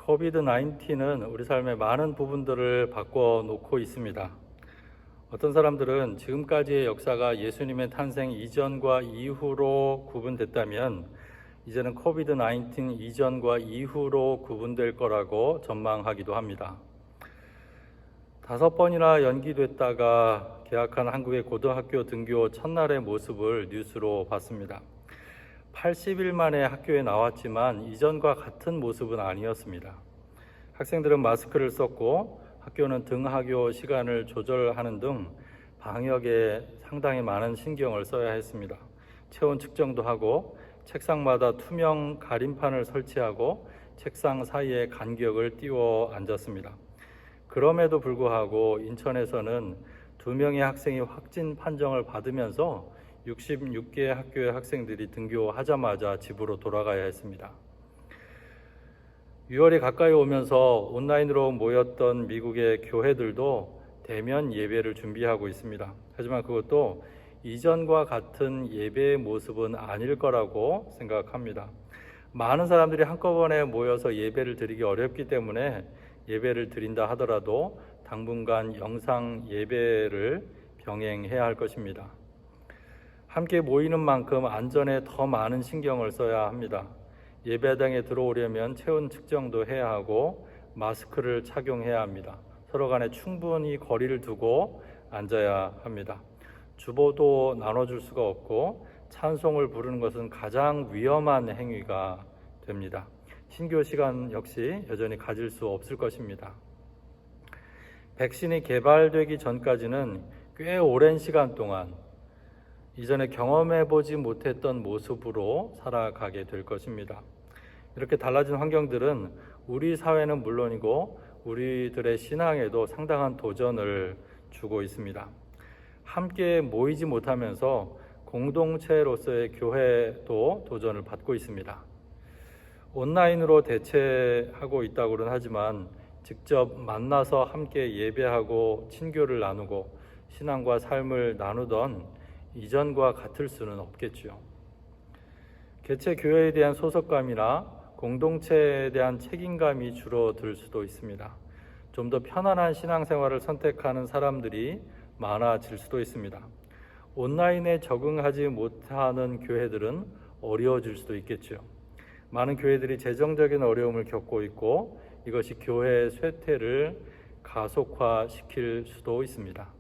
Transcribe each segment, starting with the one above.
코비드-19는 우리 삶의 많은 부분들을 바꿔놓고 있습니다. 어떤 사람들은 지금까지의 역사가 예수님의 탄생 이전과 이후로 구분됐다면 이제는 코비드-19 이전과 이후로 구분될 거라고 전망하기도 합니다. 5번이나 연기됐다가 개학한 한국의 고등학교 등교 첫날의 모습을 뉴스로 봤습니다. 80일 만에 학교에 나왔지만 이전과 같은 모습은 아니었습니다. 학생들은 마스크를 썼고 학교는 등하교 시간을 조절하는 등 방역에 상당히 많은 신경을 써야 했습니다. 체온 측정도 하고 책상마다 투명 가림판을 설치하고 책상 사이에 간격을 띄워 앉았습니다. 그럼에도 불구하고 인천에서는 2명의 학생이 확진 판정을 받으면서 66개 학교의 학생들이 등교하자마자 집으로 돌아가야 했습니다. 6월이 가까이 오면서 온라인으로 모였던 미국의 교회들도 대면 예배를 준비하고 있습니다. 하지만 그것도 이전과 같은 예배의 모습은 아닐 거라고 생각합니다. 많은 사람들이 한꺼번에 모여서 예배를 드리기 어렵기 때문에 예배를 드린다 하더라도 당분간 영상 예배를 병행해야 할 것입니다. 함께 모이는 만큼 안전에 더 많은 신경을 써야 합니다. 예배당에 들어오려면 체온 측정도 해야 하고 마스크를 착용해야 합니다. 서로 간에 충분히 거리를 두고 앉아야 합니다. 주보도 나눠줄 수가 없고 찬송을 부르는 것은 가장 위험한 행위가 됩니다. 신교 시간 역시 여전히 가질 수 없을 것입니다. 백신이 개발되기 전까지는 꽤 오랜 시간 동안 이전에 경험해보지 못했던 모습으로 살아가게 될 것입니다. 이렇게 달라진 환경들은 우리 사회는 물론이고 우리들의 신앙에도 상당한 도전을 주고 있습니다. 함께 모이지 못하면서 공동체로서의 교회도 도전을 받고 있습니다. 온라인으로 대체하고 있다고는 하지만 직접 만나서 함께 예배하고 친교를 나누고 신앙과 삶을 나누던 이전과 같을 수는 없겠지요. 개체 교회에 대한 소속감이나 공동체에 대한 책임감이 줄어들 수도 있습니다. 좀 더 편안한 신앙생활을 선택하는 사람들이 많아질 수도 있습니다. 온라인에 적응하지 못하는 교회들은 어려워질 수도 있겠죠. 많은 교회들이 재정적인 어려움을 겪고 있고 이것이 교회의 쇠퇴를 가속화시킬 수도 있습니다.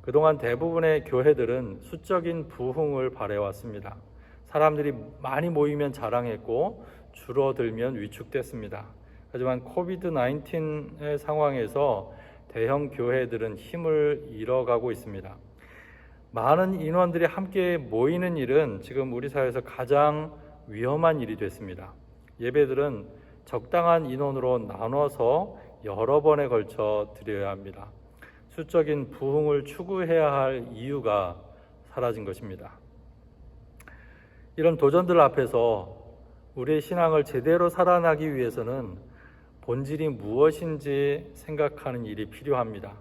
그동안 대부분의 교회들은 수적인 부흥을 바래왔습니다. 사람들이 많이 모이면 자랑했고 줄어들면 위축됐습니다. 하지만 코비드-19의 상황에서 대형 교회들은 힘을 잃어가고 있습니다. 많은 인원들이 함께 모이는 일은 지금 우리 사회에서 가장 위험한 일이 됐습니다. 예배들은 적당한 인원으로 나눠서 여러 번에 걸쳐 드려야 합니다. 수적인 부흥을 추구해야 할 이유가 사라진 것입니다. 이런 도전들 앞에서 우리의 신앙을 제대로 살아나기 위해서는 본질이 무엇인지 생각하는 일이 필요합니다.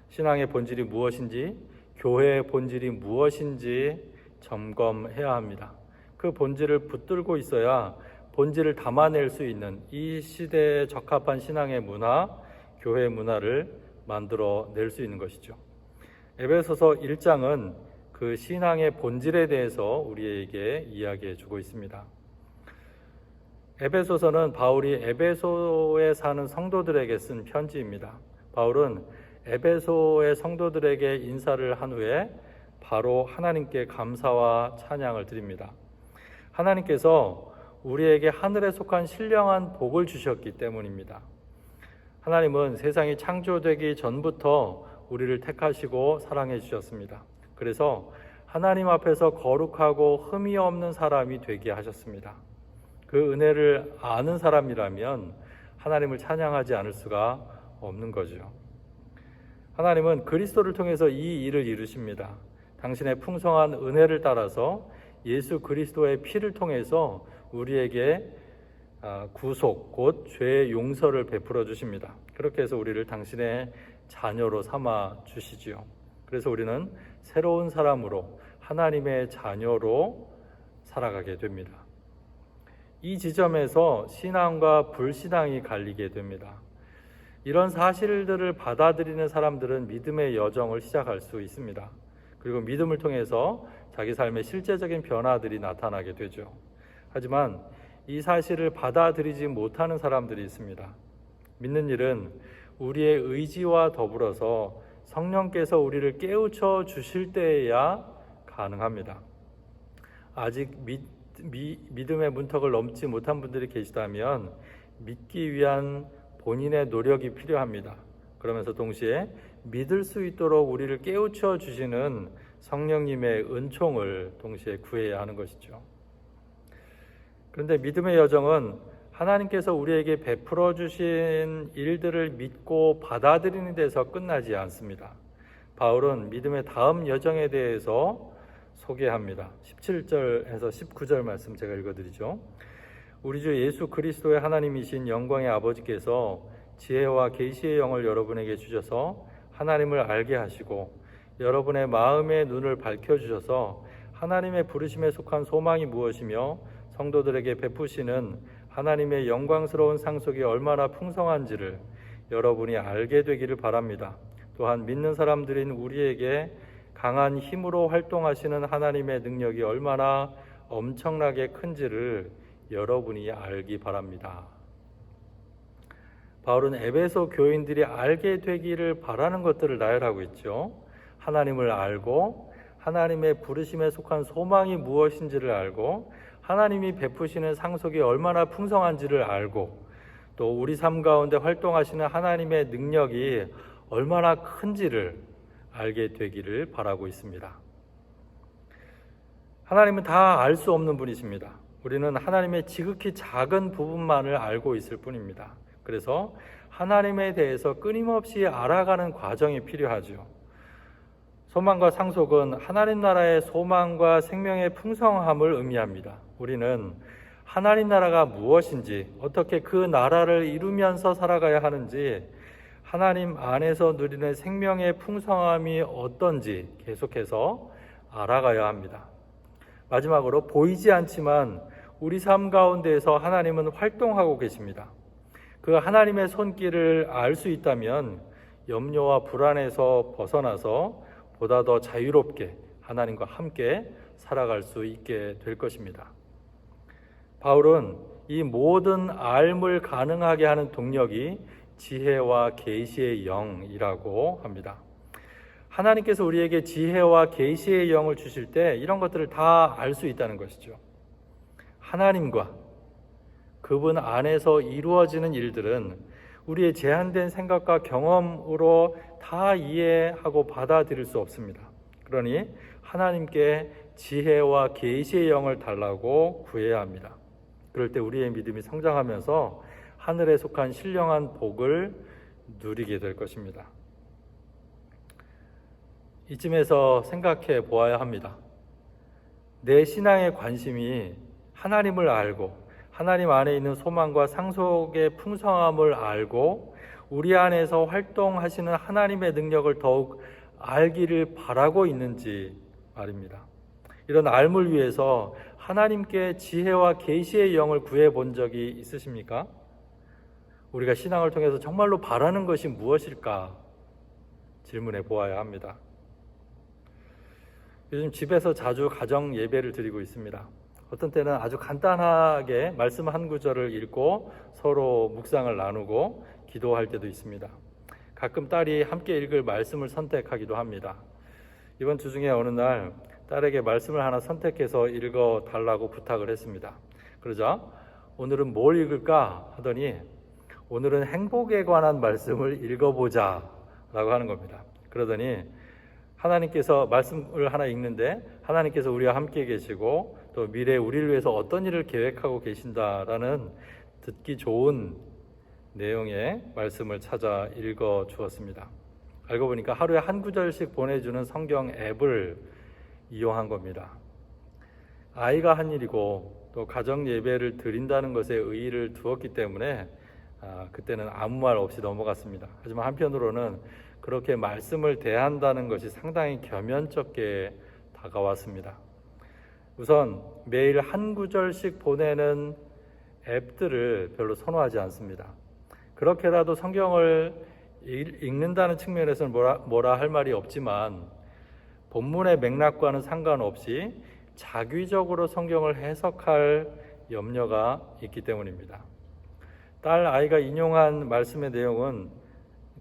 신앙의 본질이 무엇인지, 교회의 본질이 무엇인지 점검해야 합니다. 그 본질을 붙들고 있어야 본질을 담아낼 수 있는 이 시대에 적합한 신앙의 문화, 교회의 문화를 만들어낼 수 있는 것이죠. 에베소서 1장은 그 신앙의 본질에 대해서 우리에게 이야기해 주고 있습니다. 에베소서는 바울이 에베소에 사는 성도들에게 쓴 편지입니다. 바울은 에베소의 성도들에게 인사를 한 후에 바로 하나님께 감사와 찬양을 드립니다. 하나님께서 우리에게 하늘에 속한 신령한 복을 주셨기 때문입니다. 하나님은 세상이 창조되기 전부터 우리를 택하시고 사랑해 주셨습니다. 그래서 하나님 앞에서 거룩하고 흠이 없는 사람이 되게 하셨습니다. 그 은혜를 아는 사람이라면 하나님을 찬양하지 않을 수가 없는 거죠. 하나님은 그리스도를 통해서 이 일을 이루십니다. 당신의 풍성한 은혜를 따라서 예수 그리스도의 피를 통해서 우리에게 구속, 곧 죄의 용서를 베풀어 주십니다. 그렇게 해서 우리를 당신의 자녀로 삼아 주시지요. 그래서 우리는 새로운 사람으로 하나님의 자녀로 살아가게 됩니다. 이 지점에서 신앙과 불신앙이 갈리게 됩니다. 이런 사실들을 받아들이는 사람들은 믿음의 여정을 시작할 수 있습니다. 그리고 믿음을 통해서 자기 삶의 실제적인 변화들이 나타나게 되죠. 하지만 이 사실을 받아들이지 못하는 사람들이 있습니다. 믿는 일은 우리의 의지와 더불어서 성령께서 우리를 깨우쳐 주실 때에야 가능합니다. 아직 믿음의 문턱을 넘지 못한 분들이 계시다면 믿기 위한 본인의 노력이 필요합니다. 그러면서 동시에 믿을 수 있도록 우리를 깨우쳐 주시는 성령님의 은총을 동시에 구해야 하는 것이죠. 그런데 믿음의 여정은 하나님께서 우리에게 베풀어 주신 일들을 믿고 받아들이는 데서 끝나지 않습니다. 바울은 믿음의 다음 여정에 대해서 소개합니다. 17절에서 19절 말씀 제가 읽어드리죠. 우리 주 예수 그리스도의 하나님이신 영광의 아버지께서 지혜와 계시의 영을 여러분에게 주셔서 하나님을 알게 하시고 여러분의 마음의 눈을 밝혀주셔서 하나님의 부르심에 속한 소망이 무엇이며 성도들에게 베푸시는 하나님의 영광스러운 상속이 얼마나 풍성한지를 여러분이 알게 되기를 바랍니다. 또한 믿는 사람들인 우리에게 강한 힘으로 활동하시는 하나님의 능력이 얼마나 엄청나게 큰지를 여러분이 알기 바랍니다. 바울은 에베소 교인들이 알게 되기를 바라는 것들을 나열하고 있죠. 하나님을 알고 하나님의 부르심에 속한 소망이 무엇인지를 알고 하나님이 베푸시는 상속이 얼마나 풍성한지를 알고 또 우리 삶 가운데 활동하시는 하나님의 능력이 얼마나 큰지를 알게 되기를 바라고 있습니다. 하나님은 다 알 수 없는 분이십니다. 우리는 하나님의 지극히 작은 부분만을 알고 있을 뿐입니다. 그래서 하나님에 대해서 끊임없이 알아가는 과정이 필요하죠. 소망과 상속은 하나님 나라의 소망과 생명의 풍성함을 의미합니다. 우리는 하나님 나라가 무엇인지, 어떻게 그 나라를 이루면서 살아가야 하는지, 하나님 안에서 누리는 생명의 풍성함이 어떤지 계속해서 알아가야 합니다. 마지막으로 보이지 않지만 우리 삶 가운데에서 하나님은 활동하고 계십니다. 그 하나님의 손길을 알 수 있다면 염려와 불안에서 벗어나서 보다 더 자유롭게 하나님과 함께 살아갈 수 있게 될 것입니다. 바울은 이 모든 알물 가능하게 하는 동력이 지혜와 계시의 영이라고 합니다. 하나님께서 우리에게 지혜와 계시의 영을 주실 때 이런 것들을 다 알 수 있다는 것이죠. 하나님과 그분 안에서 이루어지는 일들은 우리의 제한된 생각과 경험으로 다 이해하고 받아들일 수 없습니다. 그러니 하나님께 지혜와 계시의 영을 달라고 구해야 합니다. 그럴 때 우리의 믿음이 성장하면서 하늘에 속한 신령한 복을 누리게 될 것입니다. 이쯤에서 생각해 보아야 합니다. 내 신앙의 관심이 하나님을 알고 하나님 안에 있는 소망과 상속의 풍성함을 알고 우리 안에서 활동하시는 하나님의 능력을 더욱 알기를 바라고 있는지 말입니다. 이런 알물 위해서 하나님께 지혜와 계시의 영을 구해 본 적이 있으십니까? 우리가 신앙을 통해서 정말로 바라는 것이 무엇일까 질문해 보아야 합니다. 요즘 집에서 자주 가정 예배를 드리고 있습니다. 어떤 때는 아주 간단하게 말씀 한 구절을 읽고 서로 묵상을 나누고 기도할 때도 있습니다. 가끔 딸이 함께 읽을 말씀을 선택하기도 합니다. 이번 주 중에 어느 날 딸에게 말씀을 하나 선택해서 읽어달라고 부탁을 했습니다. 그러자 오늘은 뭘 읽을까 하더니 오늘은 행복에 관한 말씀을 읽어보자 라고 하는 겁니다. 그러더니 하나님께서 말씀을 하나 읽는데 하나님께서 우리와 함께 계시고 또 미래에 우리를 위해서 어떤 일을 계획하고 계신다라는 듣기 좋은 내용의 말씀을 찾아 읽어 주었습니다. 알고 보니까 하루에 한 구절씩 보내주는 성경 앱을 이용한 겁니다. 아이가 한 일이고 또 가정 예배를 드린다는 것에 의의를 두었기 때문에 그때는 아무 말 없이 넘어갔습니다. 하지만 한편으로는 그렇게 말씀을 대한다는 것이 상당히 겸연쩍게 다가왔습니다. 우선 매일 한 구절씩 보내는 앱들을 별로 선호하지 않습니다. 그렇게라도 성경을 읽는다는 측면에서는 뭐라 할 말이 없지만 본문의 맥락과는 상관없이 자기적으로 성경을 해석할 염려가 있기 때문입니다. 딸 아이가 인용한 말씀의 내용은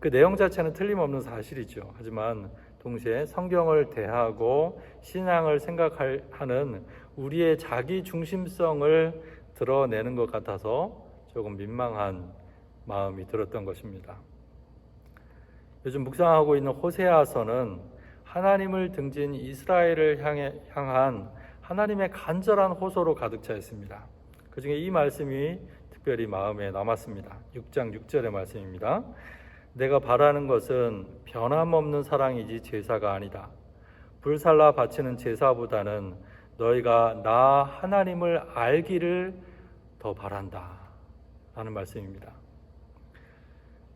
그 내용 자체는 틀림없는 사실이죠. 하지만 동시에 성경을 대하고 신앙을 생각하는 우리의 자기 중심성을 드러내는 것 같아서 조금 민망한 마음이 들었던 것입니다. 요즘 묵상하고 있는 호세아서는 하나님을 등진 이스라엘을 향한 하나님의 간절한 호소로 가득 차 있습니다. 그 중에 이 말씀이 특별히 마음에 남았습니다. 6장 6절의 말씀입니다. 내가 바라는 것은 변함없는 사랑이지 제사가 아니다. 불살라 바치는 제사보다는 너희가 나 하나님을 알기를 더 바란다 라는 말씀입니다.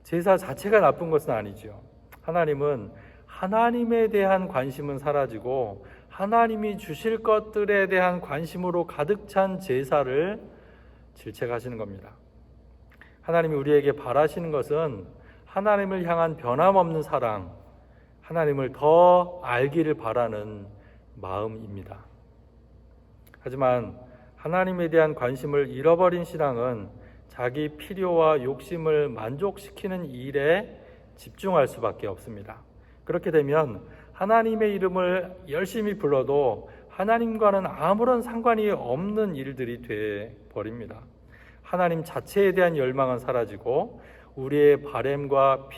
제사 자체가 나쁜 것은 아니죠. 하나님은 하나님에 대한 관심은 사라지고 하나님이 주실 것들에 대한 관심으로 가득 찬 제사를 질책하시는 겁니다. 하나님이 우리에게 바라시는 것은 하나님을 향한 변함없는 사랑, 하나님을 더 알기를 바라는 마음입니다. 하지만 하나님에 대한 관심을 잃어버린 신앙은 자기 필요와 욕심을 만족시키는 일에 집중할 수밖에 없습니다. 그렇게 되면 하나님의 이름을 열심히 불러도 하나님과는 아무런 상관이 없는 일들이 돼 버립니다. 하나님 자체에 대한 열망은 사라지고 우리의 바램과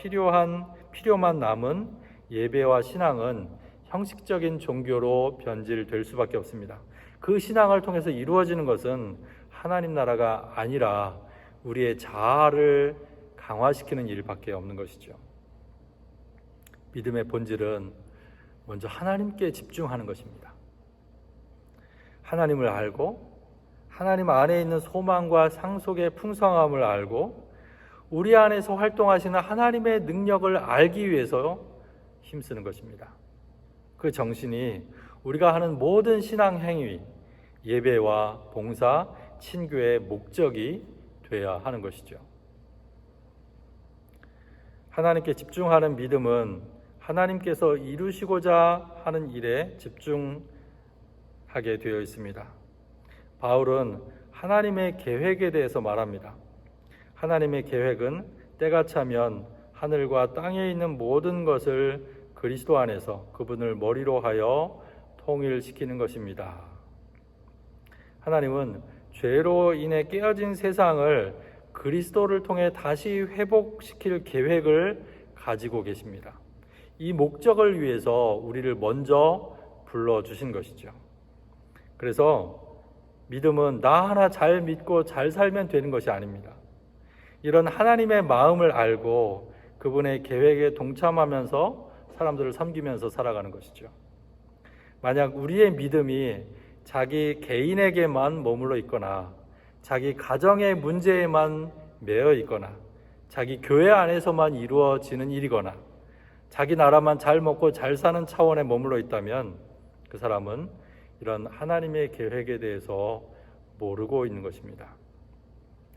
필요만 남은 예배와 신앙은 형식적인 종교로 변질될 수밖에 없습니다. 그 신앙을 통해서 이루어지는 것은 하나님 나라가 아니라 우리의 자아를 강화시키는 일밖에 없는 것이죠. 믿음의 본질은 먼저 하나님께 집중하는 것입니다. 하나님을 알고 하나님 안에 있는 소망과 상속의 풍성함을 알고 우리 안에서 활동하시는 하나님의 능력을 알기 위해서 힘쓰는 것입니다. 그 정신이 우리가 하는 모든 신앙 행위, 예배와 봉사, 친교의 목적이 되어야 하는 것이죠. 하나님께 집중하는 믿음은 하나님께서 이루시고자 하는 일에 집중하게 되어 있습니다. 바울은 하나님의 계획에 대해서 말합니다. 하나님의 계획은 때가 차면 하늘과 땅에 있는 모든 것을 그리스도 안에서 그분을 머리로 하여 통일시키는 것입니다. 하나님은 죄로 인해 깨어진 세상을 그리스도를 통해 다시 회복시킬 계획을 가지고 계십니다. 이 목적을 위해서 우리를 먼저 불러주신 것이죠. 그래서 믿음은 나 하나 잘 믿고 잘 살면 되는 것이 아닙니다. 이런 하나님의 마음을 알고 그분의 계획에 동참하면서 사람들을 섬기면서 살아가는 것이죠. 만약 우리의 믿음이 자기 개인에게만 머물러 있거나 자기 가정의 문제에만 매여 있거나 자기 교회 안에서만 이루어지는 일이거나 자기 나라만 잘 먹고 잘 사는 차원에 머물러 있다면 그 사람은 이런 하나님의 계획에 대해서 모르고 있는 것입니다.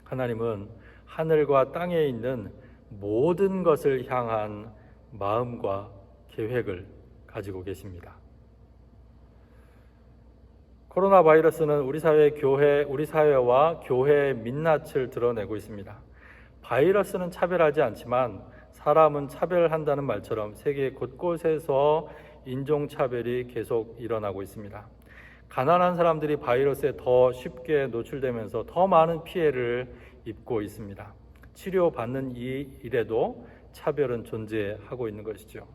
하나님은 하늘과 땅에 있는 모든 것을 향한 마음과 계획을 가지고 계십니다. 코로나 바이러스는 우리 사회와 교회의 민낯을 드러내고 있습니다. 바이러스는 차별하지 않지만 사람은 차별한다는 말처럼 세계 곳곳에서 인종차별이 계속 일어나고 있습니다. 가난한 사람들이 바이러스에 더 쉽게 노출되면서 더 많은 피해를 입고 있습니다. 치료받는 이 일에도 차별은 존재하고 있는 것이죠.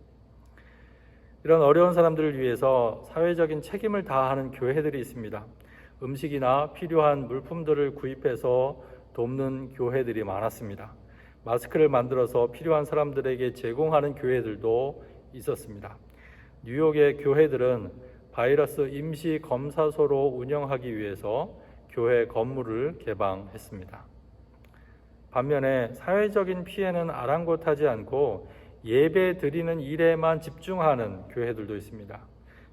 이런 어려운 사람들을 위해서 사회적인 책임을 다하는 교회들이 있습니다. 음식이나 필요한 물품들을 구입해서 돕는 교회들이 많았습니다. 마스크를 만들어서 필요한 사람들에게 제공하는 교회들도 있었습니다. 뉴욕의 교회들은 바이러스 임시 검사소로 운영하기 위해서 교회 건물을 개방했습니다. 반면에 사회적인 피해는 아랑곳하지 않고 예배 드리는 일에만 집중하는 교회들도 있습니다.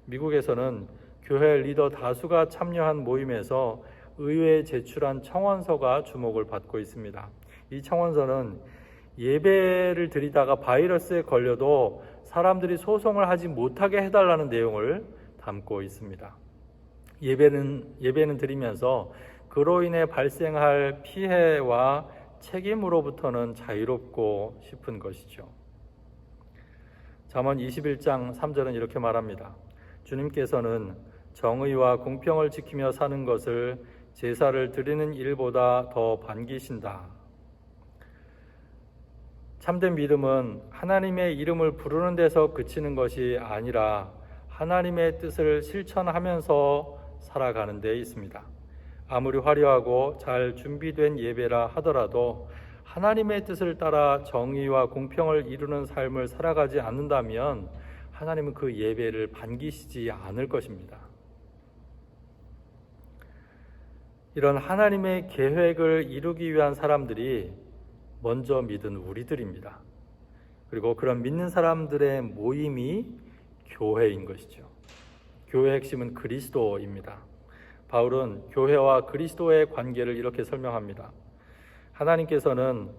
미국에서는 교회 리더 다수가 참여한 모임에서 의회에 제출한 청원서가 주목을 받고 있습니다. 이 청원서는 예배를 드리다가 바이러스에 걸려도 사람들이 소송을 하지 못하게 해달라는 내용을 담고 있습니다. 예배는 드리면서 그로 인해 발생할 피해와 책임으로부터는 자유롭고 싶은 것이죠. 잠언 21장 3절은 이렇게 말합니다. 주님께서는 정의와 공평을 지키며 사는 것을 제사를 드리는 일보다 더 반기신다. 참된 믿음은 하나님의 이름을 부르는 데서 그치는 것이 아니라 하나님의 뜻을 실천하면서 살아가는 데 있습니다. 아무리 화려하고 잘 준비된 예배라 하더라도 하나님의 뜻을 따라 정의와 공평을 이루는 삶을 살아가지 않는다면 하나님은 그 예배를 반기시지 않을 것입니다. 이런 하나님의 계획을 이루기 위한 사람들이 먼저 믿은 우리들입니다. 그리고 그런 믿는 사람들의 모임이 교회인 것이죠. 교회의 핵심은 그리스도입니다. 바울은 교회와 그리스도의 관계를 이렇게 설명합니다. 하나님께서는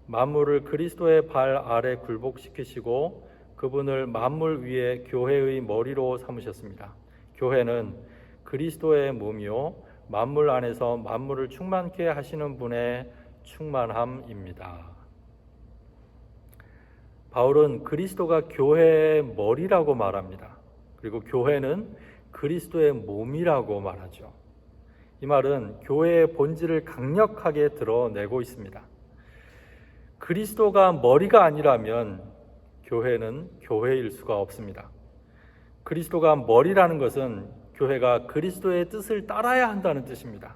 만물을 그리스도의 발 아래 굴복시키시고 그분을 만물 위에 교회의 머리로 삼으셨습니다. 교회는 그리스도의 몸이요 만물 안에서 만물을 충만케 하시는 분의 충만함입니다. 바울은 그리스도가 교회의 머리라고 말합니다. 그리고 교회는 그리스도의 몸이라고 말하죠. 이 말은 교회의 본질을 강력하게 드러내고 있습니다. 그리스도가 머리가 아니라면 교회는 교회일 수가 없습니다. 그리스도가 머리라는 것은 교회가 그리스도의 뜻을 따라야 한다는 뜻입니다.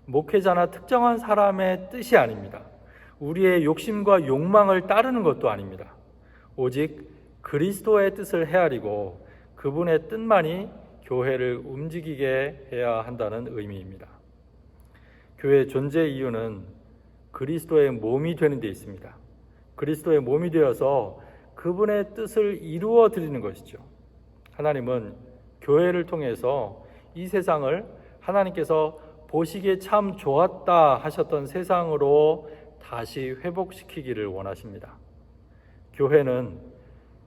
목회자나 특정한 사람의 뜻이 아닙니다. 우리의 욕심과 욕망을 따르는 것도 아닙니다. 오직 그리스도의 뜻을 헤아리고 그분의 뜻만이 교회를 움직이게 해야 한다는 의미입니다. 교회의 존재 이유는 그리스도의 몸이 되는 데 있습니다. 그리스도의 몸이 되어서 그분의 뜻을 이루어 드리는 것이죠. 하나님은 교회를 통해서 이 세상을 하나님께서 보시기에 참 좋았다 하셨던 세상으로 다시 회복시키기를 원하십니다. 교회는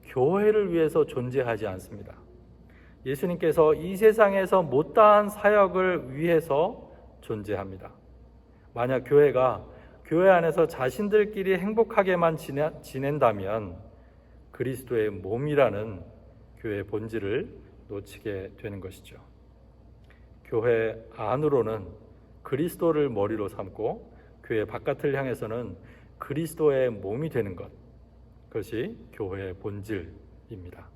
교회를 위해서 존재하지 않습니다. 예수님께서 이 세상에서 못다한 사역을 위해서 존재합니다. 만약 교회가 교회 안에서 자신들끼리 행복하게만 지낸다면 그리스도의 몸이라는 교회의 본질을 놓치게 되는 것이죠. 교회 안으로는 그리스도를 머리로 삼고 교회 바깥을 향해서는 그리스도의 몸이 되는 것, 그것이 교회의 본질입니다.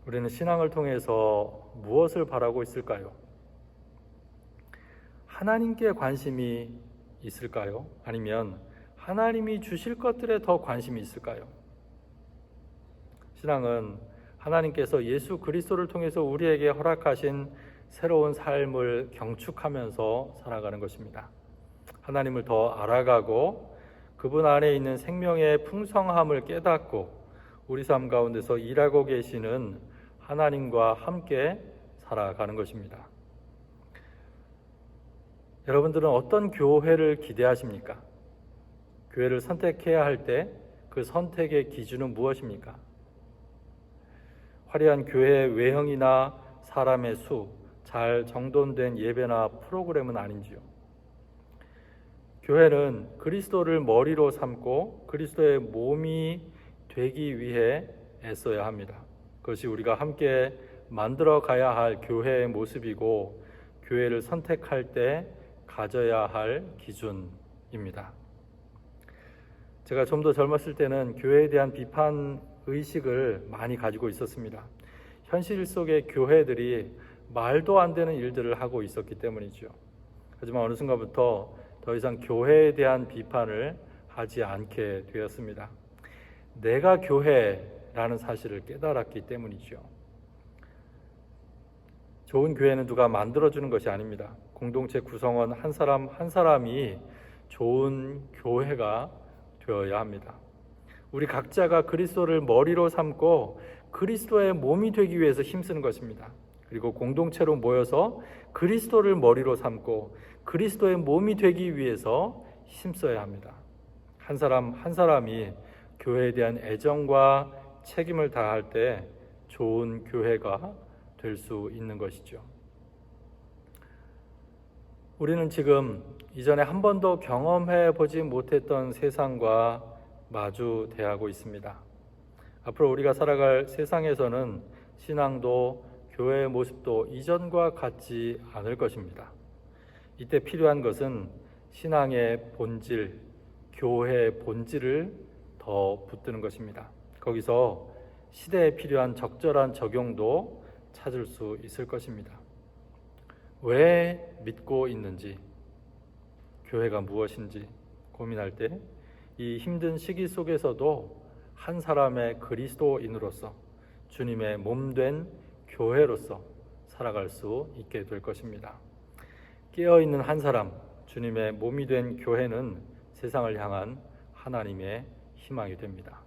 우리는 신앙을 통해서 무엇을 바라고 있을까요? 하나님께 관심이 있을까요? 아니면 하나님이 주실 것들에 더 관심이 있을까요? 신앙은 하나님께서 예수 그리스도를 통해서 우리에게 허락하신 새로운 삶을 경축하면서 살아가는 것입니다. 하나님을 더 알아가고 그분 안에 있는 생명의 풍성함을 깨닫고 우리 삶 가운데서 일하고 계시는 하나님과 함께 살아가는 것입니다. 여러분들은 어떤 교회를 기대하십니까? 교회를 선택해야 할 때 그 선택의 기준은 무엇입니까? 화려한 교회의 외형이나 사람의 수, 잘 정돈된 예배나 프로그램은 아닌지요. 교회는 그리스도를 머리로 삼고 그리스도의 몸이 되기 위해 애써야 합니다. 그것이 우리가 함께 만들어 가야 할 교회의 모습이고 교회를 선택할 때 가져야 할 기준입니다. 제가 좀 더 젊었을 때는 교회에 대한 비판 의식을 많이 가지고 있었습니다. 현실 속의 교회들이 말도 안 되는 일들을 하고 있었기 때문이죠. 하지만 어느 순간부터 더 이상 교회에 대한 비판을 하지 않게 되었습니다. 내가 교회라는 사실을 깨달았기 때문이죠. 좋은 교회는 누가 만들어주는 것이 아닙니다. 공동체 구성원 한 사람 한 사람이 좋은 교회가 되어야 합니다. 우리 각자가 그리스도를 머리로 삼고 그리스도의 몸이 되기 위해서 힘쓰는 것입니다. 그리고 공동체로 모여서 그리스도를 머리로 삼고 그리스도의 몸이 되기 위해서 힘써야 합니다. 한 사람 한 사람이 교회에 대한 애정과 책임을 다할 때 좋은 교회가 될 수 있는 것이죠. 우리는 지금 이전에 한 번도 경험해 보지 못했던 세상과 마주대하고 있습니다. 앞으로 우리가 살아갈 세상에서는 신앙도 교회의 모습도 이전과 같지 않을 것입니다. 이때 필요한 것은 신앙의 본질, 교회의 본질을 더 붙드는 것입니다. 거기서 시대에 필요한 적절한 적용도 찾을 수 있을 것입니다. 왜 믿고 있는지, 교회가 무엇인지 고민할 때 이 힘든 시기 속에서도 한 사람의 그리스도인으로서 주님의 몸된 교회로서 살아갈 수 있게 될 것입니다. 깨어있는 한 사람, 주님의 몸이 된 교회는 세상을 향한 하나님의 희망이 됩니다.